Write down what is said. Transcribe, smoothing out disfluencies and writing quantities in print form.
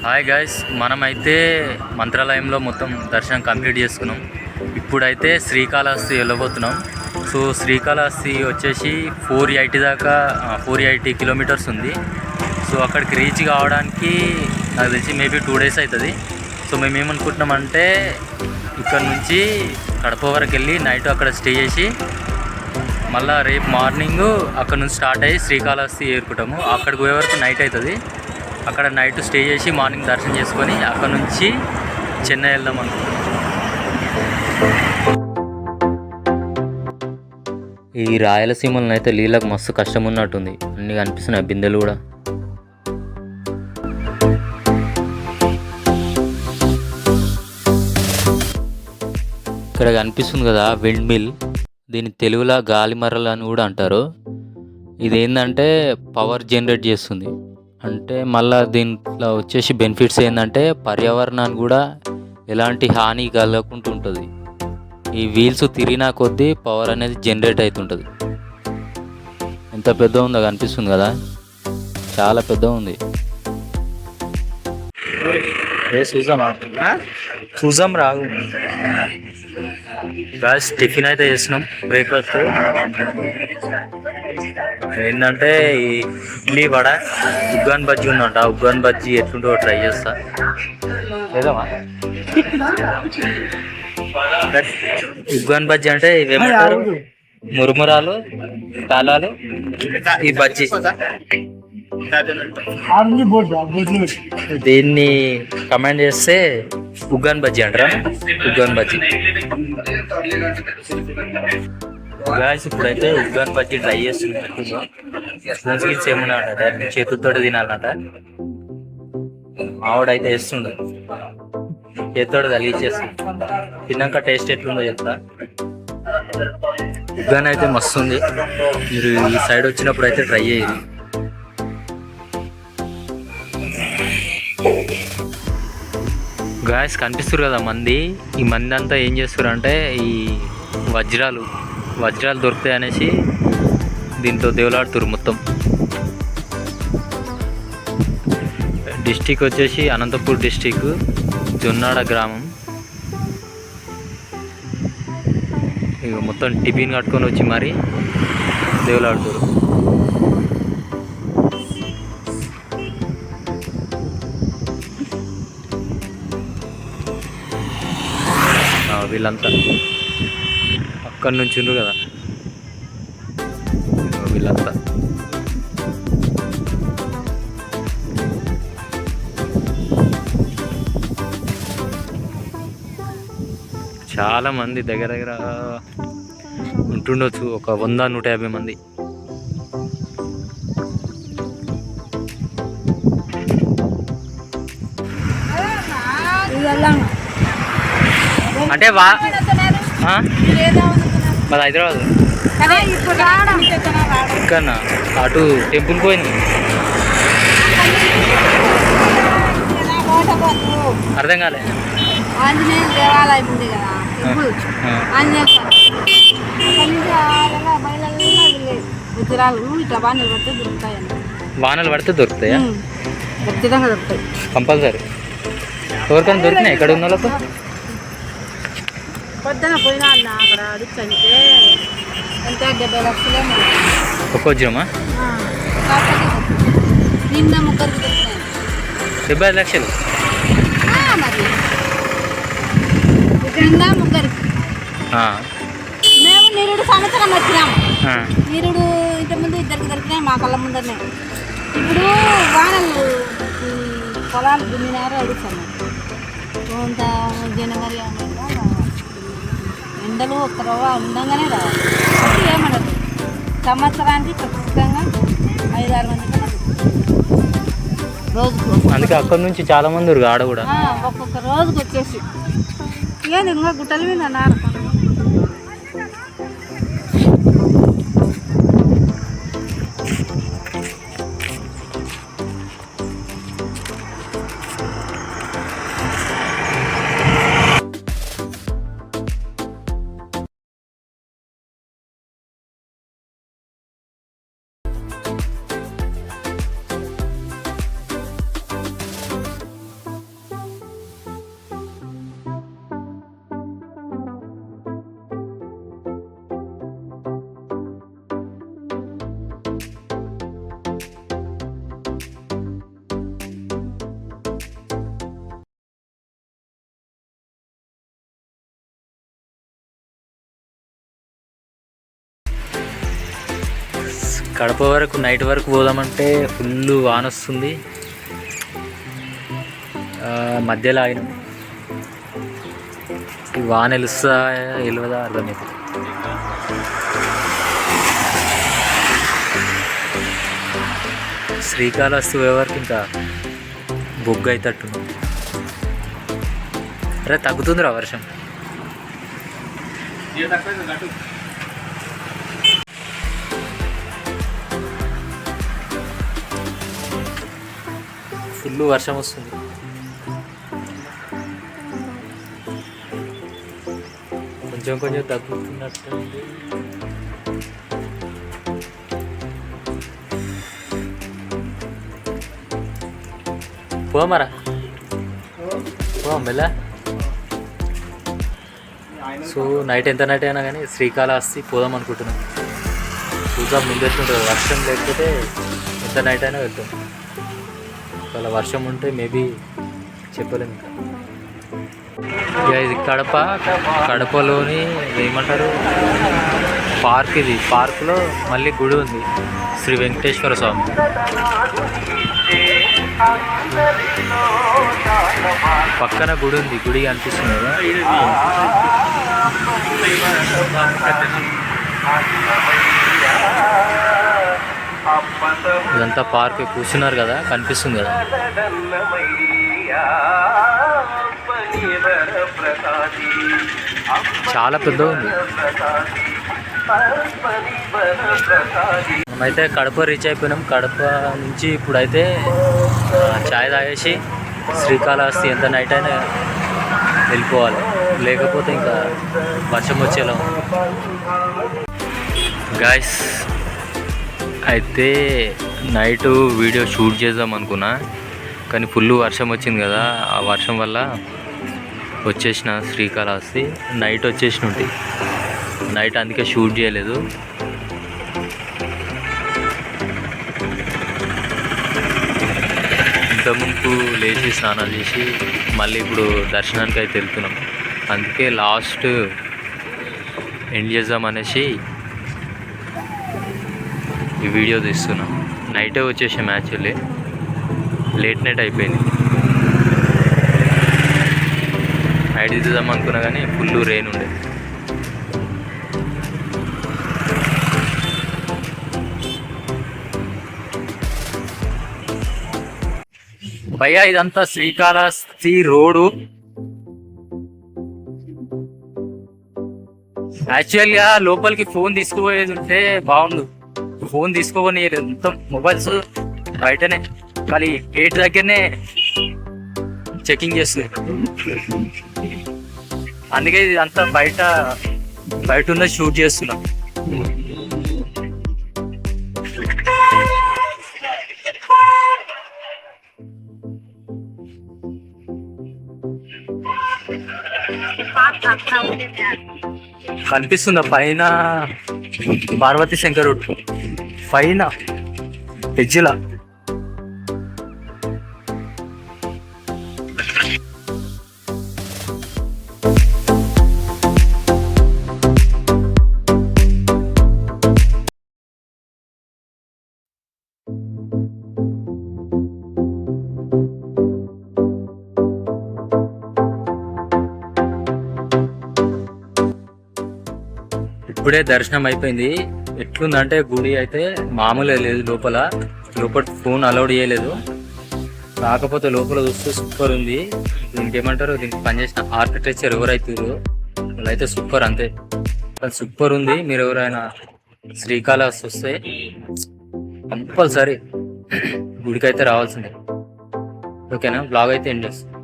Hi guys, మనమైతే మంత్రాలయంలో మొత్తం దర్శనం కంప్లీట్ చేసుకున్నాం. ఇప్పుడైతే శ్రీకాళహస్తి వెళ్ళబోతున్నాం. సో శ్రీకాళహస్తి వచ్చేసి 480 కిలోమీటర్స్ ఉంది. సో అక్కడికి రీచ్ కావడానికి నాకు తెలిసి మేబీ 2 days అవుతుంది. సో మేము ఏమనుకుంటున్నామంటే ఇక్కడ నుంచి కడప వరకు వెళ్ళి నైట్ అక్కడ స్టే చేసి మళ్ళీ రేపు మార్నింగ్ అక్కడ నుంచి స్టార్ట్ అయ్యి శ్రీకాళహస్తి చేరుకుంటాము. అక్కడికి పోయే వరకు నైట్ అవుతుంది. అక్కడ నైట్ స్టే చేసి మార్నింగ్ దర్శనం చేసుకొని అక్కడ నుంచి చెన్నై వెళ్దాం అనుకుంటున్నాం. ఈ రాయలసీమలను అయితే నీళ్ళకు మస్తు కష్టం ఉన్నట్టుంది. అన్నీ కనిపిస్తున్నాయి బిందెలు కూడా. ఇక్కడ కనిపిస్తుంది కదా విండ్ మిల్. దీని తెలుగులో గాలిమర్రలు అని కూడా అంటారు. ఇదేంటంటే పవర్ జనరేట్ చేస్తుంది. అంటే మళ్ళీ దీంట్లో వచ్చేసి బెనిఫిట్స్ ఏంటంటే పర్యావరణానికి కూడా ఎలాంటి హాని కలగకుండా ఉంటుంది. ఈ వీల్స్ తిరిగినా కొద్దీ పవర్ అనేది జనరేట్ అవుతుంటుంది. ఎంత పెద్ద ఉందో కనిపిస్తుంది కదా, చాలా పెద్ద ఉంది. చూసాం రాగు గాయస్. టిఫిన్ అయితే చేసినాం, బ్రేక్ఫాస్ట్ ఏంటంటే ఈ ఇడ్లీ వడ, ఉగ్గాన్ బజ్జీ ఉందంట. ఉగ్గాన్ బజ్జీ ఎట్లుంటో ట్రై చేస్తా. లేదమ్మా, ఉగ్గాన్ బజ్జీ అంటే ఇవేమంటారు, మురుమురాలు, తాళాలు, ఈ బజ్జీ. దీన్ని కమెంట్ చేస్తే ఉగ్గాన్ బజ్జీ అంటారా? ఉగ్గాన్ బజ్జీ గాయస్. ఇప్పుడైతే ఉగ్గాన్ బజ్జీ ట్రై చేస్తున్నాం. స్పూన్స్ గిన్స్ ఏమన్నా అంట, చేతులతో తినాలన్నట. మావాడైతే వేస్తుండ, చేతితో తగిలిచ్చేస్తుంది. తిన్నాక టేస్ట్ ఎట్లుందో చెప్తా. ఉగ్గాన్ అయితే మస్తు ఉంది. మీరు ఈ సైడ్ వచ్చినప్పుడు అయితే ట్రై చేయాలి. గాయస్ కనిపిస్తారు కదా మంది. ఈ మంది అంతా ఏం చేస్తారు అంటే ఈ వజ్రాలు దొరుకుతాయి అనేసి దీంతో దేవులాడుతారు. మొత్తం డిస్టిక్ వచ్చేసి అనంతపూర్ డిస్టిక్, జొన్నాడ గ్రామం. ఇక మొత్తం టిఫిన్ కట్టుకొని వచ్చి మరి దేవులాడుతారు. వీళ్ళంతా అక్కడి నుంచి ఉండ్రు కదా, వీళ్ళంతా చాలా మంది, దగ్గర ఉంటుండొచ్చు ఒక 100-150 మంది. అంటే మాది హైదరాబాద్. ఇక్కడ అటు టెంపుల్ పోయింది. అర్థం కాలే. ఆంజనేయ దేవాలయం ఉంది కదా, వానలు పడితే దొరుకుతాయా? ఖచ్చితంగా దొరుకుతాయి, కంపల్సరీ. ఎవరికైనా దొరికినాయి ఎక్కడ ఉన్న వాళ్ళకు? పొద్దున పోయినా అన్న అక్కడ అడుగుతుంటే ఎంత 70 లక్షలు ఒక్క వజ్రమా? నిన్న ముగ్గురికి దొరికినాయి. 75 లక్షలు మరి నిన్న ముగ్గురికి. మేము నిరుడు సంవత్సరం వచ్చినాము. నిరుడు ఇంతకుముందు ఇద్దరికి దొరికినాయి మా కళ్ళ ముందరనే. ఇప్పుడు వానలు పొలాలు దున్నినారు అడుగుతున్నాం. కొంత జనవరి ఎండలు ఒక్క రవ్వ ఉండంగానే రావాలి. ఏమనదు, సంవత్సరానికి ఖచ్చితంగా 5-6 మంది రోజుకు. అందుకే అక్కడ నుంచి చాలా మంది ఆడ కూడా ఒక్కొక్క రోజుకి వచ్చేసి ఏంది ఇంకా గుట్టల మీద నారు. కడప వరకు నైట్ వరకు పోదామంటే ఫుల్ వాన వస్తుంది. మధ్యలో ఆగినాం. ఈ వాన వెలుస్తా వెలువదా అర్థమైంది. శ్రీకాళహస్తి వరకు ఇంకా బొగ్గు అయితట్టు. అరే తగ్గుతుందిరా వర్షం. ఫుల్ వర్షం వస్తుంది. కొంచెం కొంచెం తగ్గుతున్నట్టు. పోమరా మెల్ల. సో నైట్ ఎంత నైట్ అయినా కానీ శ్రీకాళహస్తి పోదాం అనుకుంటున్నాం. చూద్దాం ముందెట్లుంటుంది. వర్షం లేకపోతే ఎంత నైట్ అయినా వెళ్తాం. అలా వర్షం ఉంటే మేబీ చెప్పలేము. ఇంకా ఇది కడపలోని ఏమంటారు పార్క్. ఇది పార్కులో మళ్ళీ గుడి ఉంది, శ్రీ వెంకటేశ్వర స్వామి. పక్కన గుడి ఉంది, గుడి అనిపిస్తుంది కదా. ఇదంతా పార్క్. కూర్చున్నారు కదా, కనిపిస్తుంది కదా. చాలా పెద్దగా ఉంది. మనమైతే కడప రీచ్ అయిపోయినాం. కడప నుంచి ఇప్పుడైతే చాయ్ తాగేసి శ్రీకాళహస్తి ఎంత నైట్ అయినా వెళ్ళిపోవాలి, లేకపోతే ఇంకా వర్షం వచ్చేలా. గాయ్స్ అయితే నైట్ వీడియో షూట్ చేద్దాం అనుకున్నా, కానీ ఫుల్ వర్షం వచ్చింది కదా. ఆ వర్షం వల్ల వచ్చేసిన శ్రీకాళహస్తి. నైట్ వచ్చేసినట్టు నైట్, అందుకే షూట్ చేయలేదు. ఇంతకుముందు లేచి స్నానాలు చేసి మళ్ళీ ఇప్పుడు దర్శనానికి అయితే వెళ్తున్నాం. అందుకే లాస్ట్ ఎండ్ చేద్దామనేసి ఈ వీడియో తీస్తున్నాం. నైటే వచ్చేసాం. యాక్చువల్లీ లేట్ నైట్ అయిపోయింది. నైట్ తీద్దాం అనుకున్నా కానీ ఫుల్ రెయిన్ ఉండే. భయ్యా ఇదంతా శ్రీకాళహస్తి రోడ్డు. యాక్చువల్గా లోపలికి ఫోన్ తీసుకుపోయేది ఉంటే బాగుండు. ఫోన్ తీసుకోవనియలేదు. మొత్తం మొబైల్స్ బయటనే, కానీ గేట్ దగ్గరనే చెకింగ్ చేస్తుంది. అందుకే ఇది అంతా బయట ఉన్న షూట్ చేస్తున్నాం. కనిపిస్తుందా పైన పార్వతీ శంకర్ పైన ఎజ్జిలా. ఇప్పుడే దర్శనం అయిపోయింది. ఎట్లుందంటే గుడి అయితే మామూలుగా లేదు. లోపల ఫోన్ అలౌడ్ చేయలేదు. కాకపోతే లోపల చూస్తే సూపర్ ఉంది. దీనికి ఏమంటారు, దీనికి పనిచేసిన ఆర్కిటెక్చర్ ఎవరైతే వాళ్ళైతే సూపర్, అంతే సూపర్ ఉంది. మీరు ఎవరైనా శ్రీకాళహస్తి వస్తే కంపల్సరీ గుడికి అయితే రావాల్సిందే. ఓకేనా? బ్లాగ్ అయితే ఎండ్ చేస్తాం.